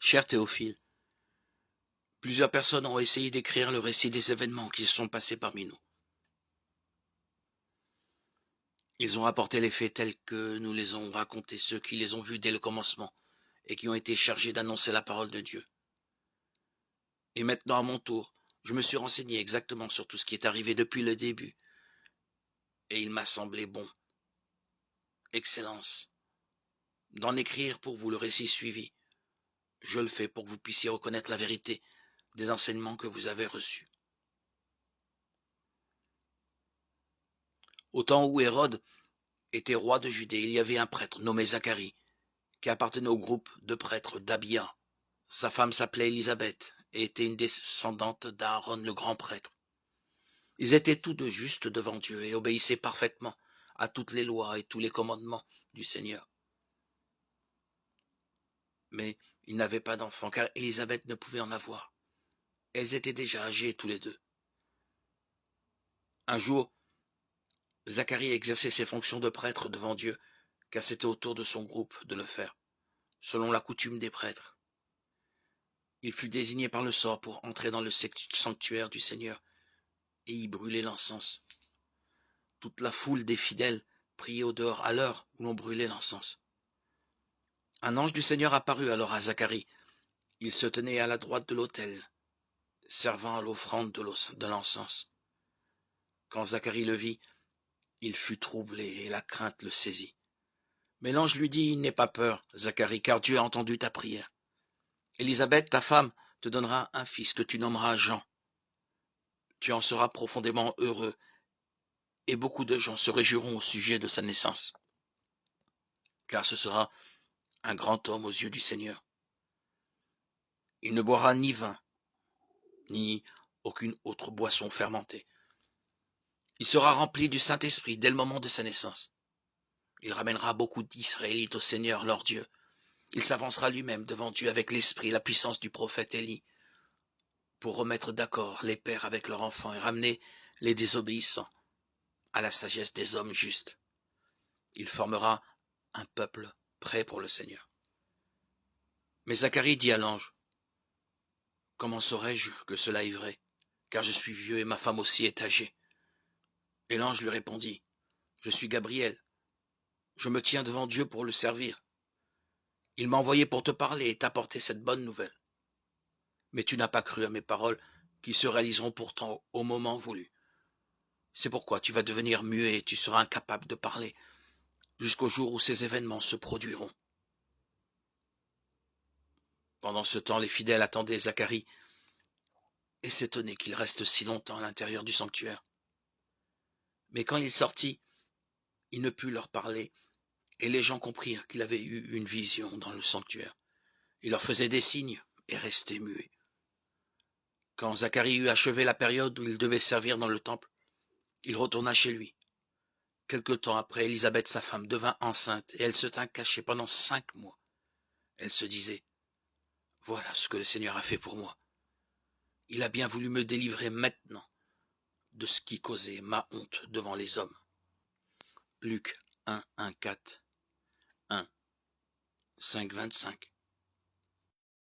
Cher Théophile, plusieurs personnes ont essayé d'écrire le récit des événements qui se sont passés parmi nous. Ils ont rapporté les faits tels que nous les ont racontés, ceux qui les ont vus dès le commencement et qui ont été chargés d'annoncer la parole de Dieu. Et maintenant, à mon tour, je me suis renseigné exactement sur tout ce qui est arrivé depuis le début. Et il m'a semblé bon, Excellence, d'en écrire pour vous le récit suivi. Je le fais pour que vous puissiez reconnaître la vérité des enseignements que vous avez reçus. Au temps où Hérode était roi de Judée, il y avait un prêtre nommé Zacharie, qui appartenait au groupe de prêtres d'Abia. Sa femme s'appelait Élisabeth et était une descendante d'Aaron le grand prêtre. Ils étaient tous deux justes devant Dieu et obéissaient parfaitement à toutes les lois et tous les commandements du Seigneur. Mais ils n'avaient pas d'enfants, car Élisabeth ne pouvait en avoir. Elles étaient déjà âgées tous les deux. Un jour, Zacharie exerçait ses fonctions de prêtre devant Dieu, car c'était au tour de son groupe de le faire, selon la coutume des prêtres. Il fut désigné par le sort pour entrer dans le sanctuaire du Seigneur et y brûler l'encens. Toute la foule des fidèles priait au dehors à l'heure où l'on brûlait l'encens. Un ange du Seigneur apparut alors à Zacharie. Il se tenait à la droite de l'autel, servant à l'offrande de l'encens. Quand Zacharie le vit, il fut troublé et la crainte le saisit. Mais l'ange lui dit, « N'aie pas peur, Zacharie, car Dieu a entendu ta prière. Élisabeth, ta femme, te donnera un fils que tu nommeras Jean. Tu en seras profondément heureux, et beaucoup de gens se réjouiront au sujet de sa naissance, car ce sera un grand homme aux yeux du Seigneur. Il ne boira ni vin, ni aucune autre boisson fermentée. Il sera rempli du Saint-Esprit dès le moment de sa naissance. Il ramènera beaucoup d'Israélites au Seigneur, leur Dieu. Il s'avancera lui-même devant Dieu avec l'esprit et la puissance du prophète Élie, pour remettre d'accord les pères avec leurs enfants et ramener les désobéissants à la sagesse des hommes justes. Il formera un peuple prêt pour le Seigneur. » Mais Zacharie dit à l'ange, « Comment saurais-je que cela est vrai, car je suis vieux et ma femme aussi est âgée. » Et l'ange lui répondit, « Je suis Gabriel, je me tiens devant Dieu pour le servir. Il m'a envoyé pour te parler et t'apporter cette bonne nouvelle. Mais tu n'as pas cru à mes paroles, qui se réaliseront pourtant au moment voulu. C'est pourquoi tu vas devenir muet et tu seras incapable de parler, jusqu'au jour où ces événements se produiront. » Pendant ce temps, les fidèles attendaient Zacharie et s'étonnaient qu'il reste si longtemps à l'intérieur du sanctuaire. Mais quand il sortit, il ne put leur parler, et les gens comprirent qu'il avait eu une vision dans le sanctuaire. Il leur faisait des signes et restait muet. Quand Zacharie eut achevé la période où il devait servir dans le temple, il retourna chez lui. Quelque temps après, Élisabeth, sa femme, devint enceinte, et elle se tint cachée pendant 5 mois. Elle se disait, « Voilà ce que le Seigneur a fait pour moi. Il a bien voulu me délivrer maintenant de ce qui causait ma honte devant les hommes. » Luc 1, 1, 4, 1, 5, 25.